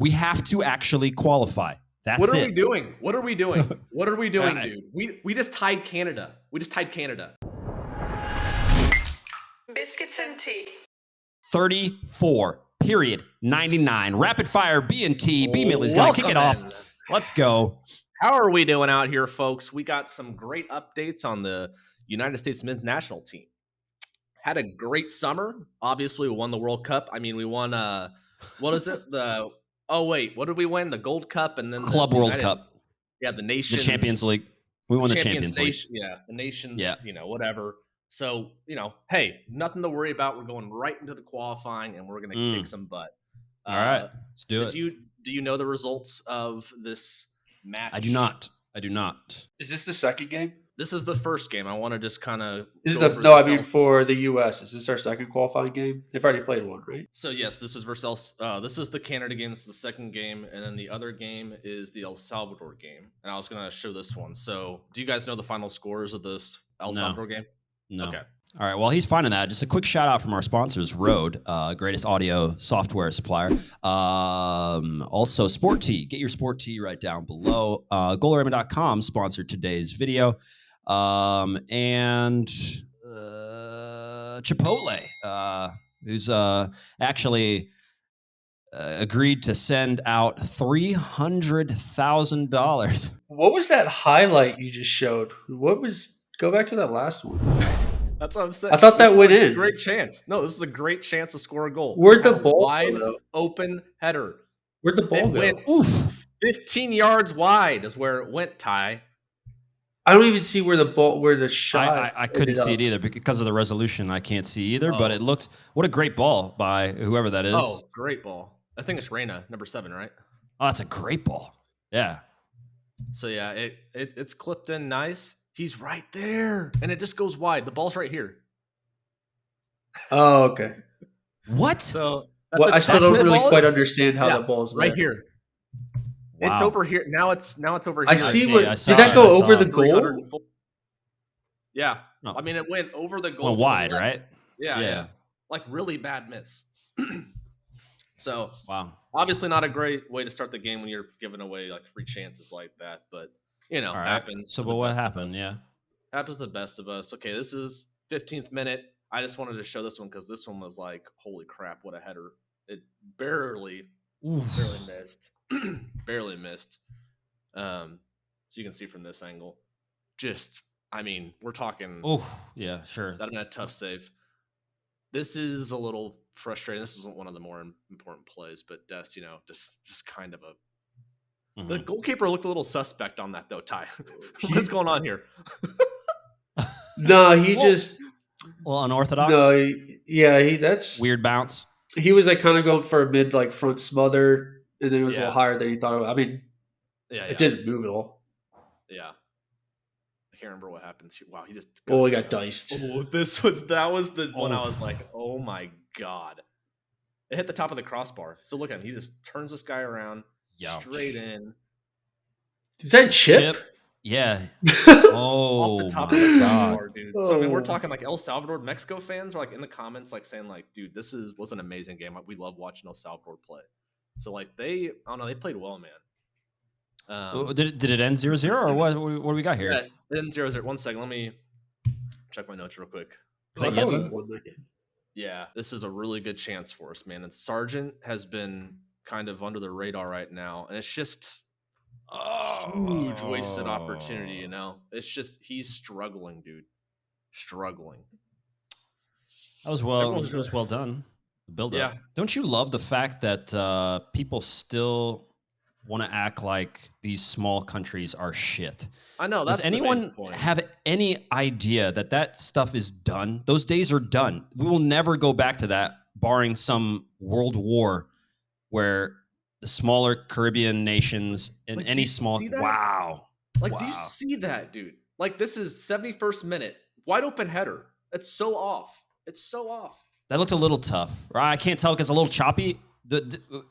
We have to actually qualify. That's What are it. we doing? What are we doing? What are we doing, dude? We just tied Canada. Biscuits and tea. 34. Period. 99. Rapid fire. B&T. B Millie's gonna kick it off. Let's go. How are we doing out here, folks? We got some great updates on the United States men's national team. Had a great summer. Obviously, we won the World Cup. I mean, we won what is it? What did we win? The Gold Cup and then Club World Cup. Yeah, the Nations. The Champions League. We won the Champions League. Yeah, the Nations, yeah. Whatever. So, hey, nothing to worry about. We're going right into the qualifying, and we're going to kick some butt. All right, let's do it. Do you know the results of this match? I do not. Is this the second game? This is the first game. I want to just kind of... for the U.S. Is this our second qualifying game? They've already played one, right? So, yes, this is versus this is the Canada game. This is the second game. And then the other game is the El Salvador game. And I was going to show this one. So, do you guys know the final scores of this El Salvador game? No. Okay. All right. Well, he's finding that. Just a quick shout out from our sponsors, Rode, greatest audio software supplier. Also, Sport Tee. Get your Sport Tee right down below. Golarima.com sponsored today's video. And Chipotle, who's actually agreed to send out $300,000. What was that highlight you just showed? Go back to that last one. That's what I'm saying. I thought that went in. Great chance. No, this is a great chance to score a goal. Where'd the ball wide open header? Where'd the ball go? Went 15 yards wide is where it went, Ty. I don't even see where the shot. I couldn't see it either because of the resolution. I can't see either, but it looks. What a great ball by whoever that is. Oh, great ball! I think it's Reyna, number 7, right? Oh, that's a great ball. Yeah. So yeah, it's clipped in nice. He's right there, and it just goes wide. The ball's right here. Oh, okay. What? So I still don't really quite understand how the ball's right here. Wow. It's over here. Now it's over here. I see. Did that go over the goal? Yeah. No. I mean, it went over the goal. Went wide, right? Yeah. Like really bad miss. So, wow. Obviously not a great way to start the game when you're giving away like free chances like that, but happens. So, but what happened? Yeah. Happens to the best of us. Okay, this is 15th minute. I just wanted to show this one because this one was like, holy crap, what a header. It barely missed. Barely missed. So you can see from this angle. We're talking. Oh, yeah, sure. That'd been a tough save. This is a little frustrating. This isn't one of the more important plays, but just kind of a. Mm-hmm. The goalkeeper looked a little suspect on that, though, Ty. What's going on here? No, he just. Well, unorthodox? No, that's. Weird bounce. He was kind of going for a mid front smother, and then it was a little higher than he thought. I mean, it didn't move at all. Yeah. I can't remember what happened. Wow, he just. He got diced. Oh, that was the one I was like, oh my God. It hit the top of the crossbar. So look at him. He just turns this guy around. Straight in. Is that chip? Yeah. Off the top of the crossbar, dude. So we're talking like El Salvador, Mexico fans are like in the comments like saying like, dude, this was an amazing game. We love watching El Salvador play. So like they played well, man. Did it end 0-0 or what do we got here? Yeah, it ended 0-0. 1 second. Let me check my notes real quick. Yeah, this is a really good chance for us, man. And Sargent has been kind of under the radar right now, and it's just huge wasted opportunity. It's just he's struggling, dude. Struggling. That was well done. The build up. Yeah. Don't you love the fact that people still want to act like these small countries are shit? I know. Does anyone have any idea that stuff is done? Those days are done. We will never go back to that, barring some world war where the smaller Caribbean nations and any small. Wow. Do you see that, dude? Like, this is 71st minute, wide open header. It's so off. That looked a little tough. I can't tell because a little choppy.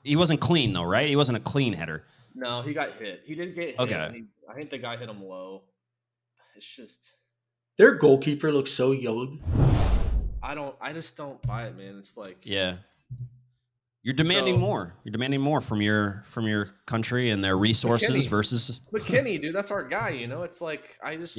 He wasn't clean though, right? He wasn't a clean header. No, he got hit. He did get hit. Okay. I think the guy hit him low. It's just their goalkeeper looks so young. I just don't buy it, man. It's like You're demanding more. You're demanding more from your country and their resources versus McKinney, dude. That's our guy. It's like I just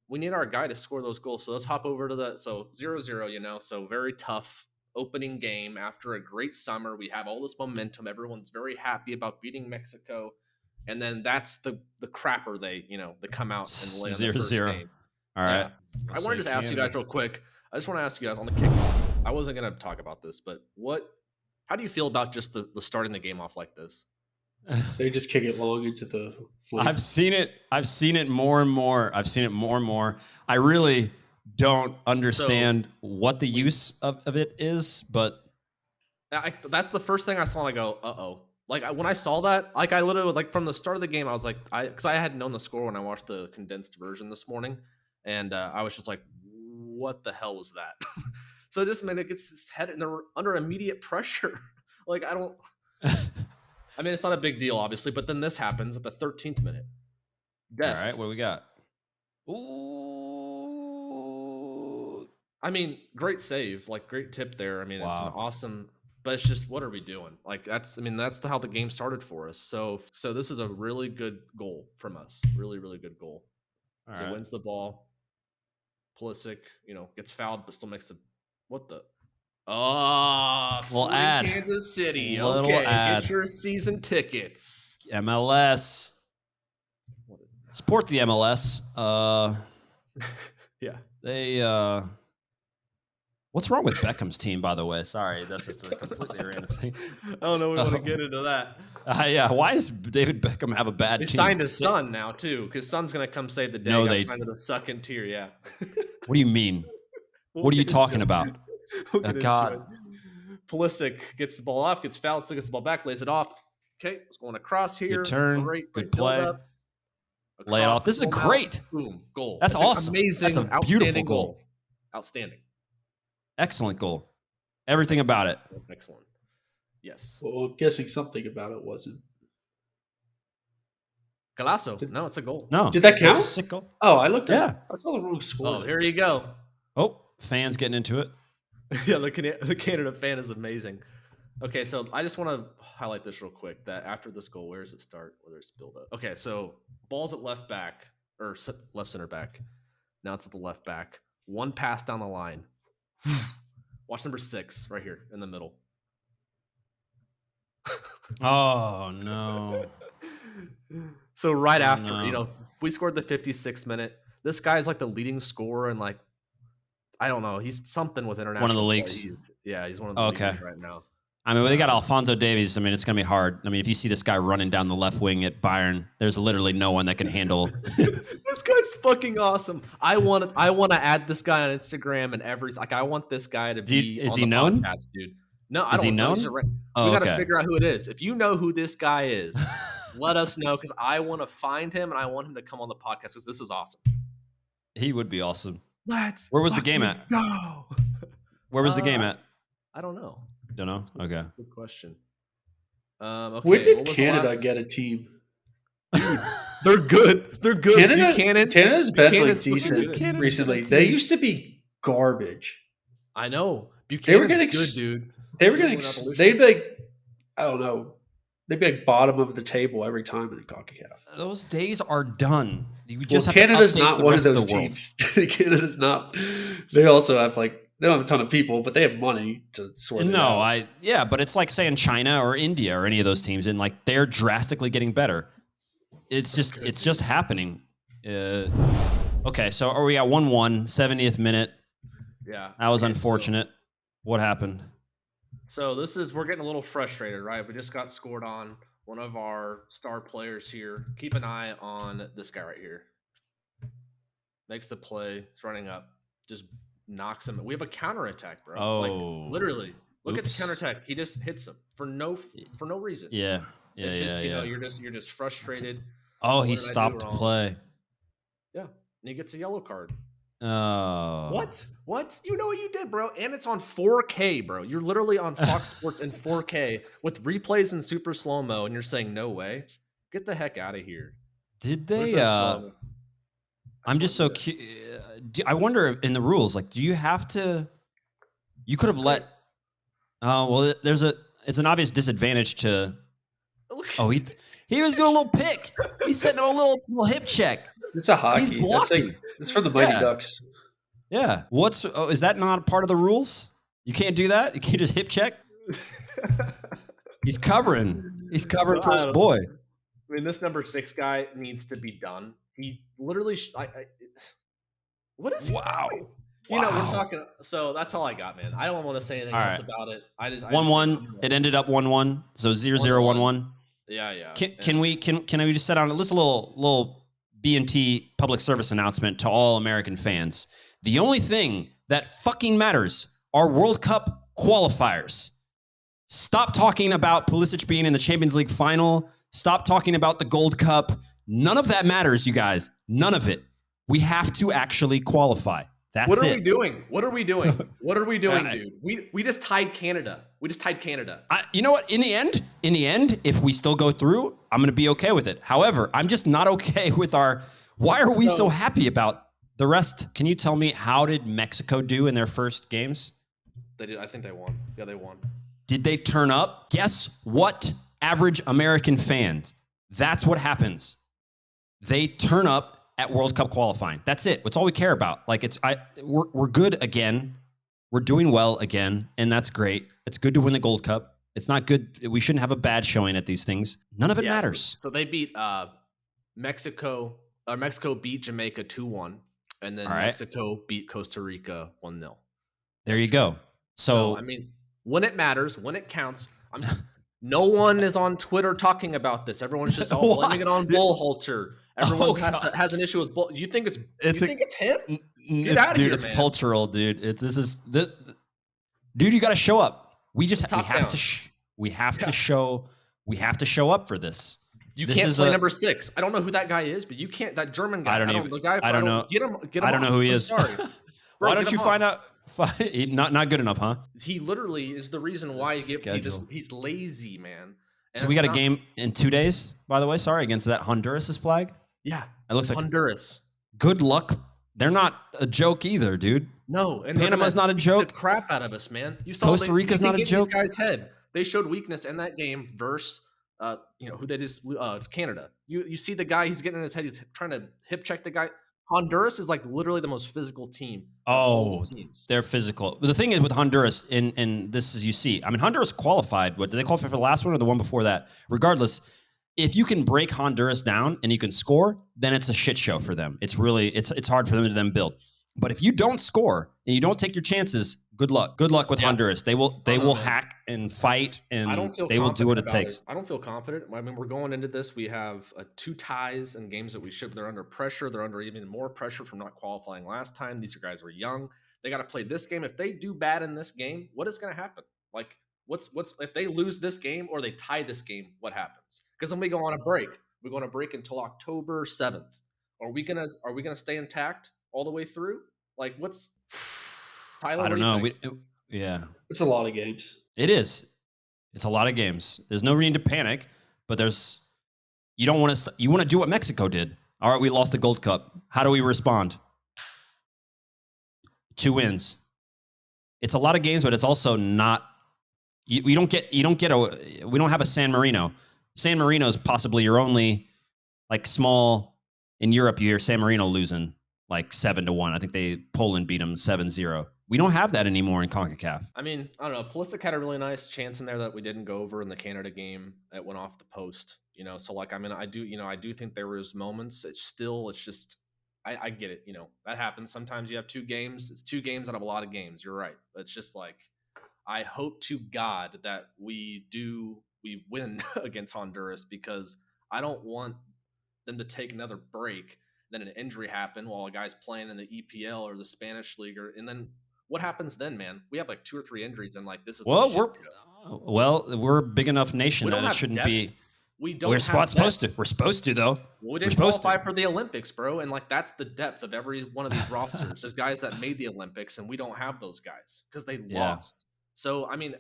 we need our guy to score those goals. So let's hop over to the 0-0. So very tough opening game after a great summer. We have all this momentum. Everyone's very happy about beating Mexico, and then that's the crapper they come out and lay on the first game. All right. Yeah. I want to just ask you guys real quick. I just want to ask you guys on the kickoff. I wasn't gonna talk about this, but how do you feel about just the starting the game off like this? They just kick it long into the flank. I've seen it more and more. I really don't understand what the use of it is, but that's the first thing I saw and I go, uh-oh. Like when I saw that, like I literally like from the start of the game, I was like, because I hadn't known the score when I watched the condensed version this morning, and I was just like, what the hell was that? So it just meant it gets his head and they're under immediate pressure. Like I mean, it's not a big deal, obviously, but then this happens at the 13th minute. All right, what do we got? Ooh. I mean, great save, like great tip there. I mean, It's an awesome, but it's just what are we doing? Like that's how the game started for us. So this is a really good goal from us. Really, really good goal. All right. Wins the ball. Pulisic, gets fouled, but still makes the Kansas City. Okay, get your season tickets. MLS. Support the MLS. Yeah. They what's wrong with Beckham's team, by the way? Sorry, that's just a completely random thing. I don't know. We want to get into that. Yeah. Why does David Beckham have a bad team? They signed his son now, too, because son's going to come save the day. No, they signed to the second tier, yeah. What do you mean? What are you talking about? God. Pulisic gets the ball off, gets fouled, still gets the ball back, lays it off. Okay, it's going across here. Good turn. Good play. Lay it off. This is great. Boom. Goal. That's awesome. Amazing. That's a beautiful goal. Outstanding. Excellent goal. Everything about it. Excellent. Yes. Well, I'm guessing something about it wasn't. Golazo. No, it's a goal. No. Did that count? It's a sick goal. Oh, I looked at it. I saw the wrong score. Oh, here you go. Oh, fans getting into it. Yeah, the Canada fan is amazing. Okay, so I just want to highlight this real quick, that after this goal, where does it start? Where there's build up. Okay, so ball's at left back, or left center back. Now it's at the left back. One pass down the line. Watch number 6 right here in the middle. Oh, no. So after, we scored the 56th minute. This guy's like the leading scorer and like, I don't know. He's something with international. One of the leagues. He's one of the leagues right now. I mean, they got Alphonso Davies. I mean, it's going to be hard. I mean, if you see this guy running down the left wing at Bayern, there's literally no one that can handle. This guy's fucking awesome. I want to add this guy on Instagram and everything. Like, I want this guy to be. Is he known? Podcast, dude. No, I don't. Is he known? We got to figure out who it is. If you know who this guy is, let us know, because I want to find him and I want him to come on the podcast because this is awesome. He would be awesome. Where was the game at? Go. Where was the game at? I don't know. Don't know. Okay. Good question. Okay, when did Canada get a team? Dude, they're good. They're good. Canada's been like decent recently. They used to be garbage. I know. They were getting good, dude. They were getting. They'd be like, I don't know. They'd be like bottom of the table every time in the CONCACAF. Those days are done. Canada's not one of those teams. Canada's not. They also have they don't have a ton of people, but they have money to sort it out. But it's like saying China or India or any of those teams, and like they're drastically getting better. It's just happening. Okay, so are we at 1-1, 70th minute? Yeah. That was unfortunate. What happened? So we're getting a little frustrated, right? We just got scored on. One of our star players here. Keep an eye on this guy right here. Makes the play. He's running up. Just knocks him. We have a counterattack, bro. Oh. Literally. Look at the counterattack. He just hits him for no reason. Yeah. It's just, you're just frustrated. Oh, he stopped play. Yeah. And he gets a yellow card. Oh. What? You know what you did, bro? And it's on 4K, bro. You're literally on Fox Sports in 4K with replays in super slow-mo, and you're saying, no way? Get the heck out of here. Did they... I'm just so curious. I wonder in the rules, do you have to... You could have let... Oh, well, there's a... it's an obvious disadvantage to. Oh, he was doing a little pick. He's setting a little hip check. It's a hockey. He's blocking. It's for the Mighty Ducks. Yeah. Is that not part of the rules? You can't do that? You can't just hip check? He's covering. He's covering for his boy. I mean, this number 6 guy needs to be done. He literally what is he doing? You know, we're talking. So that's all I got, man. I don't want to say anything else about it. I just 1-1. It ended up 1-1. So 0-0-1-1. Yeah. Can we just set on a little B&T public service announcement to all American fans? The only thing that fucking matters are World Cup qualifiers. Stop talking about Pulisic being in the Champions League final. Stop talking about the Gold Cup. None of that matters, you guys. None of it. We have to actually qualify. That's it. What are we doing? What are we doing? What are we doing, dude? We just tied Canada. You know what? In the end, if we still go through, I'm going to be okay with it. However, I'm just not okay with why are we so happy about the rest? Can you tell me, how did Mexico do in their first games? They did. I think they won. Yeah, they won. Did they turn up? Guess what? Average American fans. That's what happens. They turn up at World Cup qualifying. That's it. That's all we care about. Like we're good again. We're doing well again, and that's great. It's good to win the Gold Cup. It's not good. We shouldn't have a bad showing at these things. None of it matters. So they beat Mexico. Mexico beat Jamaica 2-1, and then Mexico beat Costa Rica 1-0. There you go. So I mean, when it matters, when it counts, no one is on Twitter talking about this. Everyone's just all blaming it on Bullhalter. Everyone has an issue with Bull. You think it's him? Get out of here, it's cultural, dude. Dude, you got to show up. We have to show up for this. You can't play number 6. I don't know who that guy is, but you can't. That German guy. I don't know. Get him. I don't know who he is. Sorry. Bro, why don't you find out? Not good enough, huh? He literally is the reason why he's lazy, man. And so we got a game in 2 days, by the way. Sorry, against that Honduras flag. Yeah, it looks like Honduras. Good luck. They're not a joke either, dude. No, and Panama's not a joke. The crap out of us, man. You saw Costa Rica's not a joke. This guy's head. They showed weakness in that game versus, who that is, Canada. You see the guy. He's getting in his head. He's trying to hip check the guy. Honduras is like literally the most physical team. Oh, they're physical. But the thing is with Honduras, and this is, you see, I mean, Honduras qualified. What did they qualify for, the last one or the one before that? Regardless, if you can break Honduras down and you can score, then it's a shit show for them. It's really, it's hard for them to then build. But if you don't score and you don't take your chances, good luck. Good luck with Honduras. They will hack and fight, and they will do what it takes. I don't feel confident. I mean, we're going into this. We have 2 ties in games that we should. They're under pressure. They're under even more pressure from not qualifying last time. These guys were young. They got to play this game. If they do bad in this game, what is going to happen? Like, what's if they lose this game or they tie this game? What happens? Because then we go on a break. We're going to break until October 7th. Are we gonna stay intact all the way through? Like, what's Tyler? I don't know. It's a lot of games. It is. It's a lot of games. There's no reason to panic, but you want to do what Mexico did. All right, we lost the Gold Cup. How do we respond? 2 wins. It's a lot of games, but it's also not. We don't have a San Marino. San Marino is possibly your only, like, small in Europe. You hear San Marino losing like 7-1. I think Poland beat them 7-0. We don't have that anymore in CONCACAF. I mean, I don't know. Pulisic had a really nice chance in there that we didn't go over in the Canada game. It went off the post, So, like, I mean, I do think there was moments. It's just, I get it. That happens. Sometimes you have 2 games. It's 2 games out of a lot of games. You're right. It's just like, I hope to God that we win against Honduras, because I don't want them to take another break, then an injury happen while a guy's playing in the EPL or the Spanish league, and then what happens then, man? We have like 2 or 3 injuries, and like, this is we're a big enough nation that it shouldn't depth. be. We don't. We're supposed to. We're supposed to, though. Well, we didn't qualify for the Olympics, bro, and like, that's the depth of every one of these rosters. There's guys that made the Olympics, and we don't have those guys because they lost. So, I mean,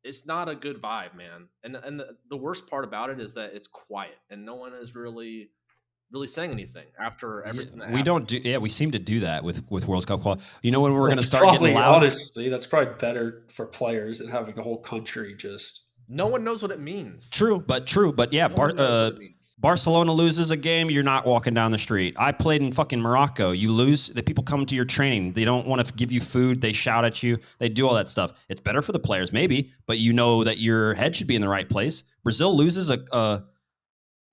it's not a good vibe, man. And the worst part about it is that it's quiet, and no one is really really saying anything after everything that we happened. don't do. Yeah, we seem to do that with World Cup qual. You know when we're going to start getting loud? Honestly, that's probably better for players than having the whole country just. No one knows what it means. True, but yeah, Barcelona loses a game, you're not walking down the street. I played in fucking Morocco. You lose, the people come to your training. They don't want to give you food. They shout at you. They do all that stuff. It's better for the players, maybe, but you know that your head should be in the right place. Brazil loses a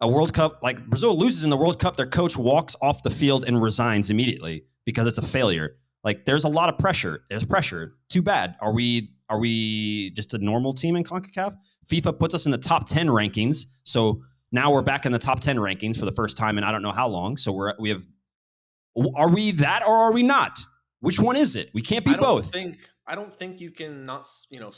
World Cup. Like Brazil loses in the World Cup, their coach walks off the field and resigns immediately because it's a failure. Like there's a lot of pressure. There's pressure. Too bad. Are we just a normal team in CONCACAF? FIFA puts us in the top 10 rankings. So now we're back in the top 10 rankings for the first time in I don't know how long. So are we that or are we not? Which one is it? We can't be both. I don't think you can not,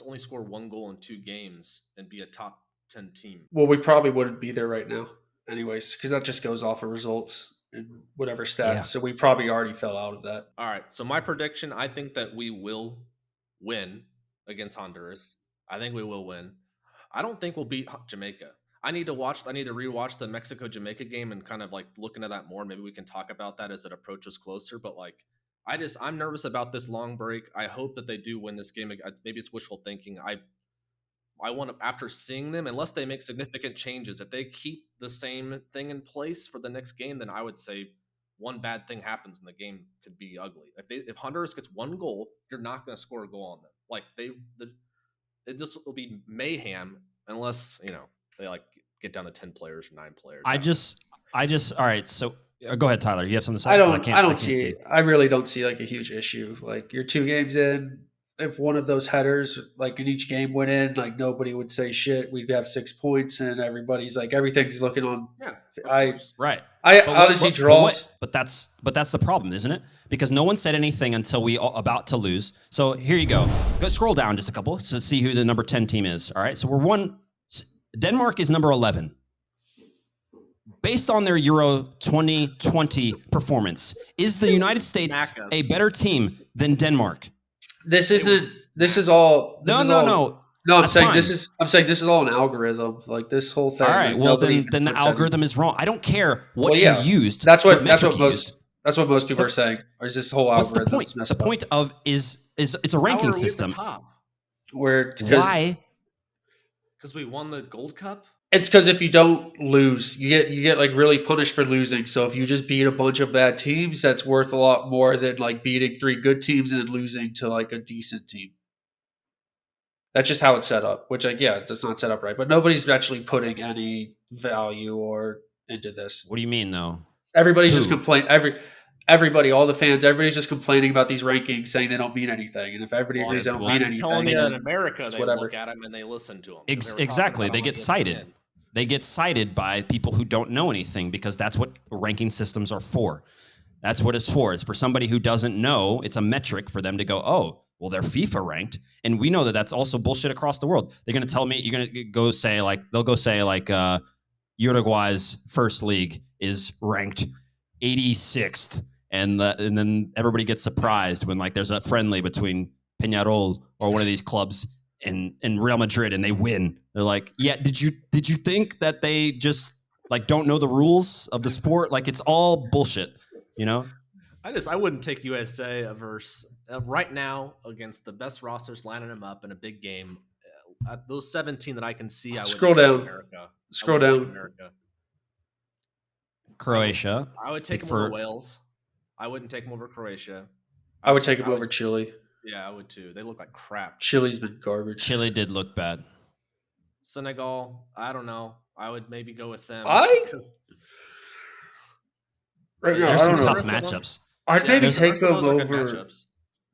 only score 1 goal in 2 games and be a top 10 team. Well, we probably wouldn't be there right now anyways, because that just goes off of results and whatever stats. Yeah. So we probably already fell out of that. All right. So my prediction, I think that we will win against Honduras. I think we will win. I don't think we'll beat Jamaica. I need to rewatch the Mexico-Jamaica game and kind of like look into that more. Maybe we can talk about that as it approaches closer. But like, I'm nervous about this long break. I hope that they do win this game. Maybe it's wishful thinking. I want to, after seeing them, unless they make significant changes, if they keep the same thing in place for the next game, then I would say one bad thing happens and the game could be ugly. If Honduras gets 1 goal, you're not going to score a goal on them. Like it just will be mayhem unless they like get down to 10 players or 9 players. I just all right. So go ahead, Tyler. You have something to say? I really don't see like a huge issue. Like you're 2 games in. If one of those headers, like in each game, went in, like nobody would say shit. We'd have 6 points, and everybody's like everything's looking on. Yeah, right. I honestly draws, but that's the problem, isn't it? Because no one said anything until we about to lose. So here you go. Go scroll down just a couple to see who the number 10 team is. All right, so Denmark is number 11. Based on their Euro 2020 performance, is the United States a better team than Denmark? This is all. No. I'm saying this is all an algorithm. Like this whole thing. All right. Well, then the algorithm is wrong. I don't care what you used. That's what most people are saying. Or is this whole algorithm? What's the point? The point of is it's a ranking system. Why? Because we won the Gold Cup. It's because if you don't lose, you get like really punished for losing. So if you just beat a bunch of bad teams, that's worth a lot more than like beating 3 good teams and then losing to like a decent team. That's just how it's set up. Which it's not set up right. But nobody's actually putting any value into this. What do you mean though? Everybody's just complaining. Everybody, all the fans, everybody's just complaining about these rankings, saying they don't mean anything. And if everybody agrees they don't mean anything, telling you in America, they look at them and they listen to them. Exactly, they get cited. They get cited by people who don't know anything because that's what ranking systems are for. That's what it's for. It's for somebody who doesn't know. It's a metric for them to go, oh, well, they're FIFA ranked. And we know that that's also bullshit across the world. They're going to tell me, you're going to go say Uruguay's first league is ranked 86th. And then everybody gets surprised when like there's a friendly between Peñarol or one of these clubs in Real Madrid and they win. They're like, yeah, did you think that they just like don't know the rules of the sport? Like it's all bullshit, I wouldn't take USA right now against the best rosters, lining them up in a big game. Those 17 that I can see, I would scroll down. America. Scroll down. America. Croatia. I would take them over Wales. I wouldn't take them over Croatia. I would take them over Chile. Yeah, I would too. They look like crap. Chile's been garbage. Chile did look bad. Senegal, I don't know. I would maybe go with them. There's some tough matchups. I'd maybe take them over.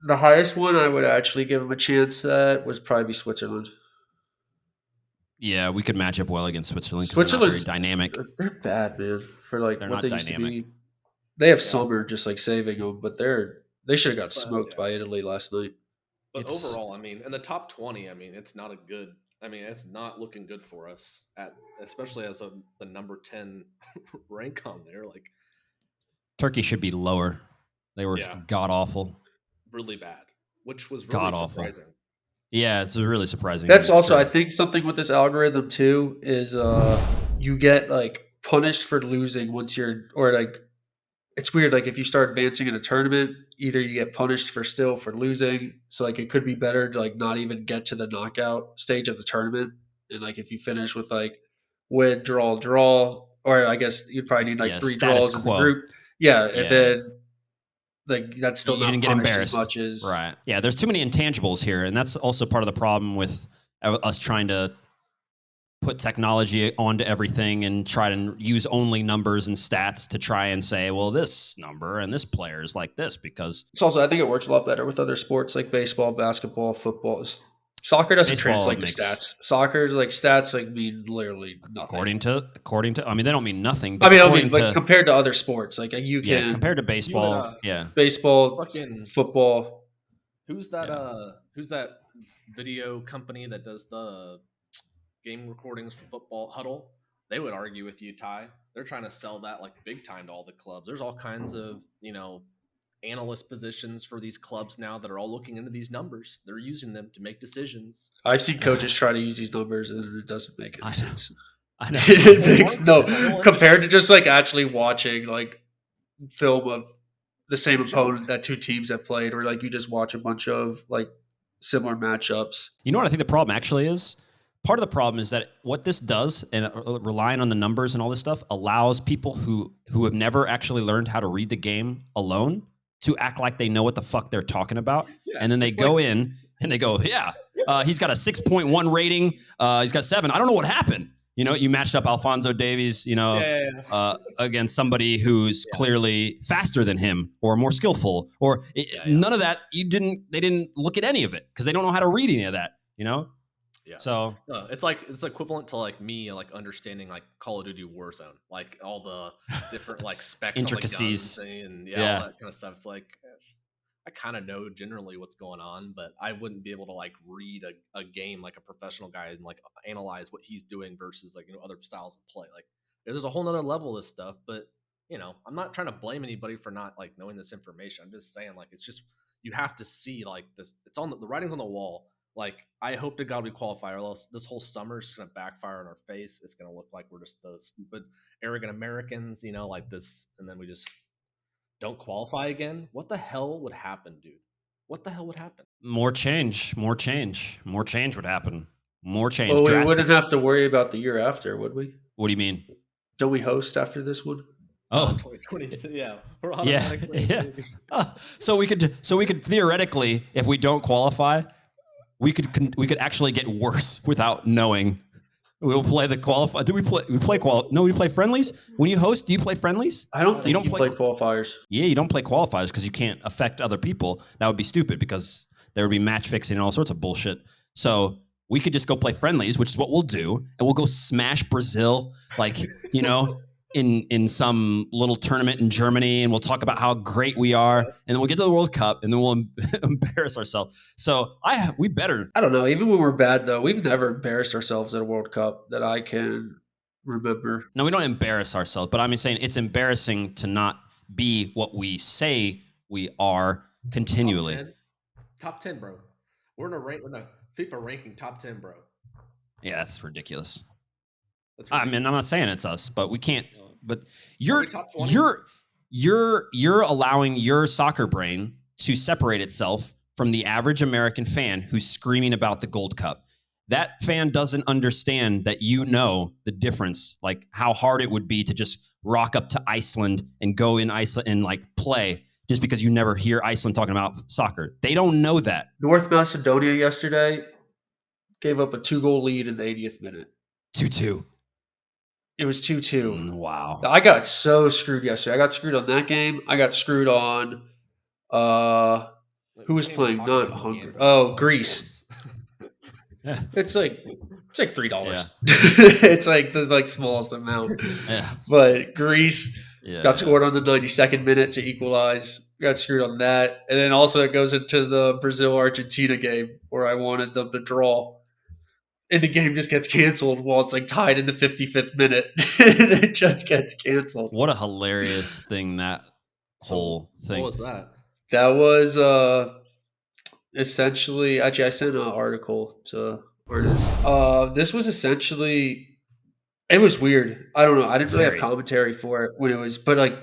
The highest one I would actually give them a chance at was probably Switzerland. Yeah, we could match up well against Switzerland. Switzerland's very dynamic. They're bad, man. For like they're what not they used dynamic. to be. They have Summer just like saving them, but they should have got smoked by Italy last night. But overall, I mean, in the top 20, I mean, it's not it's not looking good for us especially as the number 10 rank on there. Like Turkey should be lower. They were god awful. Really bad, which was really surprising. Yeah, it's really surprising. That's also, I think, something with this algorithm too is you get like punished for losing once or like it's weird. Like if you start advancing in a tournament, either you get punished for losing. So like it could be better to like not even get to the knockout stage of the tournament. And like if you finish with like win, draw, or I guess you'd probably need like 3 status draws in the quo. group. Yeah, and Yeah. then like that's still You not didn't get punished as embarrassed. much as Right. Yeah, there's too many intangibles here, and that's also part of the problem with us trying to put technology onto everything and try to use only numbers and stats to try and say, well, this number and this player is like this because It's also I think it works a lot better with other sports like baseball, basketball, football. Soccer doesn't baseball translate to makes stats. Soccer's like stats like mean literally nothing. according to I mean they don't mean nothing, I but mean, according like to compared to other sports, like you can compared to baseball, baseball, fucking football. Who's that video company that does the game recordings for football? Huddle. They would argue with you, Ty. They're trying to sell that like big time to all the clubs. There's all kinds of, analyst positions for these clubs now that are all looking into these numbers. They're using them to make decisions. I've seen coaches try to use these numbers and it doesn't make any sense. I know. It makes compared to just like actually watching like film of the same opponent that two teams have played, or like you just watch a bunch of like similar matchups. You know what I think the problem actually is? Part of the problem is that what this does, and relying on the numbers and all this stuff, allows people who have never actually learned how to read the game alone to act like they know what the fuck they're talking about. Yeah, and then they go in and they go, he's got a 6.1 rating. He's got 7. I don't know what happened. You matched up Alphonso Davies, against somebody who's clearly faster than him or more skillful, or none of that. They didn't look at any of it because they don't know how to read any of that, Yeah. So it's equivalent to like me like understanding like Call of Duty Warzone, like all the different like specs, intricacies, on the guns and all that kind of stuff. It's like I kind of know generally what's going on, but I wouldn't be able to like read a game like a professional guy and like analyze what he's doing versus like other styles of play. Like there's a whole nother level of this stuff, but I'm not trying to blame anybody for not like knowing this information. I'm just saying like it's just you have to see like this. It's on the writing's on the wall. Like, I hope to God we qualify, or else this whole summer is going to backfire in our face. It's going to look like we're just the stupid, arrogant Americans, like this, and then we just don't qualify again. What the hell would happen, dude? What the hell would happen? More change would happen. More change. Well, we wouldn't have to worry about the year after, would we? What do you mean? Don't we host after this one? Oh, 2020. Yeah. So we could theoretically, if we don't qualify, we could actually get worse without knowing. We'll play the qualify. Do we play? We play No, we play friendlies. When you host, do you play friendlies? I don't think you play qualifiers. Yeah, you don't play qualifiers because you can't affect other people. That would be stupid because there would be match fixing and all sorts of bullshit. So we could just go play friendlies, which is what we'll do, and we'll go smash Brazil, like in some little tournament in Germany, and we'll talk about how great we are, and then we'll get to the World Cup, and then we'll embarrass ourselves. So we better. I don't know. Even when we're bad, though, we've never embarrassed ourselves at a World Cup that I can remember. No, we don't embarrass ourselves, but I'm saying it's embarrassing to not be what we say we are continually. Top 10, bro. We're in a FIFA ranking top 10, bro. Yeah, that's ridiculous. I mean, I'm not saying it's us, but we can't. But you're allowing your soccer brain to separate itself from the average American fan who's screaming about the Gold Cup. That fan doesn't understand that the difference, like how hard it would be to just rock up to Iceland and go in Iceland and like play just because you never hear Iceland talking about soccer. They don't know that. North Macedonia yesterday gave up a 2-goal lead in the 80th minute. 2-2. It was 2-2. Wow. I got so screwed yesterday. I got screwed on that game. I got screwed on who was playing? Not Hungary. Oh, Greece. It's like $3. Yeah. It's like the smallest amount. Yeah. But Greece got scored on the 92nd minute to equalize. Got screwed on that. And then also it goes into the Brazil-Argentina game where I wanted them to draw. And the game just gets canceled while it's like tied in the 55th minute. And it just gets canceled. What a hilarious thing that whole thing. What was that? That was essentially, actually I sent an article to Artis. This was essentially It was weird. I don't know. I didn't really have Very. commentary for it when it was, but like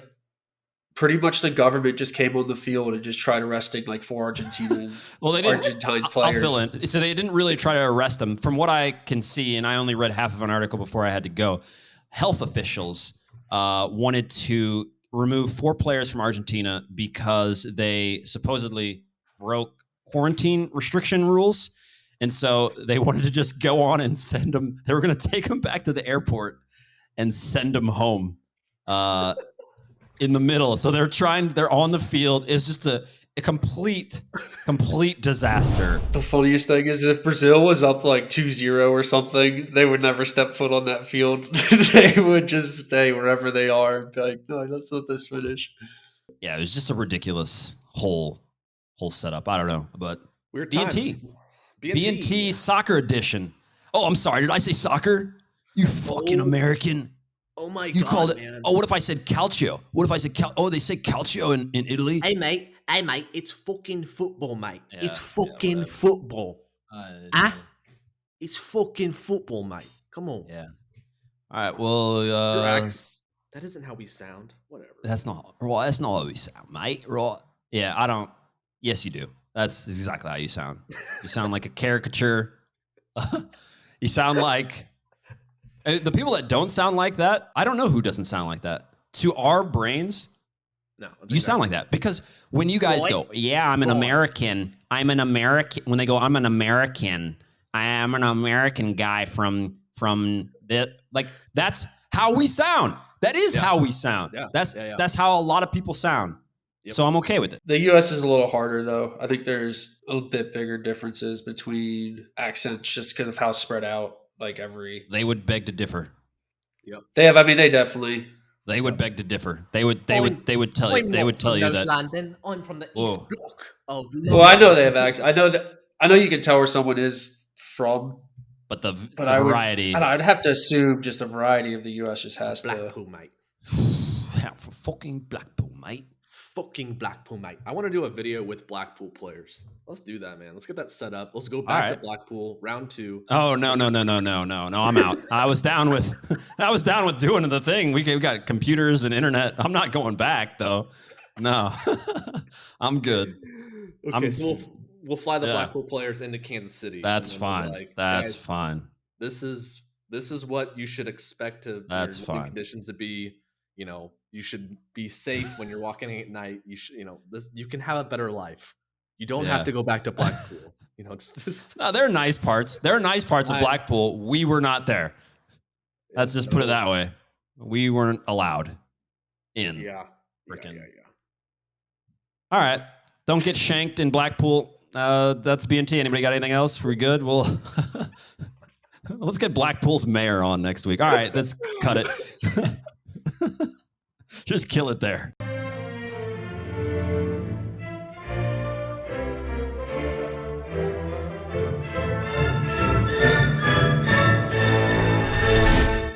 pretty much the government just came on the field and just tried arresting like 4 Argentine Well, they didn't. Argentine I'll fill players. in. So they didn't really try to arrest them, from what I can see, and I only read half of an article before I had to go. Health officials wanted to remove 4 players from Argentina because they supposedly broke quarantine restriction rules, and so they wanted to just go on and send them. They were going to take them back to the airport and send them home. In the middle. So they're on the field. It's just a complete disaster. The funniest thing is if Brazil was up like 2-0 or something, they would never step foot on that field. They would just stay wherever they are and be like, no, let's let this finish. Yeah, it was just a ridiculous whole setup. I don't know, but Weird B&T. times. B&T soccer edition. Oh, I'm sorry. Did I say soccer? You fucking American. Oh my You god, called it. man. Oh, what if I said calcio? What if I said oh, they say calcio in Italy? Hey mate, it's fucking football, mate. Yeah, It's yeah, fucking whatever. football. Yeah. It's fucking football, mate. Come on. Yeah. All right. Well, That isn't how we sound. Whatever. that's not right. That's not how we sound, mate. Right? Yeah, I don't. Yes, you do. That's exactly how you sound. You sound like a caricature. You sound like the people that don't sound like that. I don't know who doesn't sound like that. To our brains, No, you sound like that because when you guys Roy? go, yeah, I'm an Roy. American. I'm an American. When they go, I'm an American. I am an American guy from the like. That's how we sound. That is how we sound. Yeah. That's Yeah, yeah. that's how a lot of people sound. Yep. So I'm okay with it. The U.S. is a little harder, though. I think there's a bit bigger differences between accents just because of how spread out, like every. They would beg to differ. They have, I mean, they definitely. They would beg to differ. They would tell I'm you not from that. London. I'm from the Whoa. East Block of Well, I know they have accents. I know you can tell where someone is from, But the but I would, variety. I'd have to assume just the variety of the U.S. just has to. Blackpool, mate. For fucking Blackpool, mate. Fucking Blackpool, mate. I want to do a video with Blackpool players. Let's do that, man. Let's get that set up. Let's go back to right. Blackpool round 2. Oh no! I'm out. I was down with doing the thing. We got computers and internet. I'm not going back though. No, I'm good. Okay, so we'll fly the Yeah. Blackpool players into Kansas City. That's and then we'll be fine. like, That's guys, fine. This is what you should expect to That's your living fine. conditions to be. You know, you should be safe when you're walking at night. You should, you can have a better life. You don't Yeah. have to go back to Blackpool. It's just No, there are nice parts. There are nice parts of I- Blackpool. We were not there. Let's just put it that way. We weren't allowed in. Yeah. Frickin'. Yeah. All right. Don't get shanked in Blackpool. That's B&T. Anybody got anything else? We good? Well, let's get Blackpool's mayor on next week. All right, let's cut it. Just kill it there.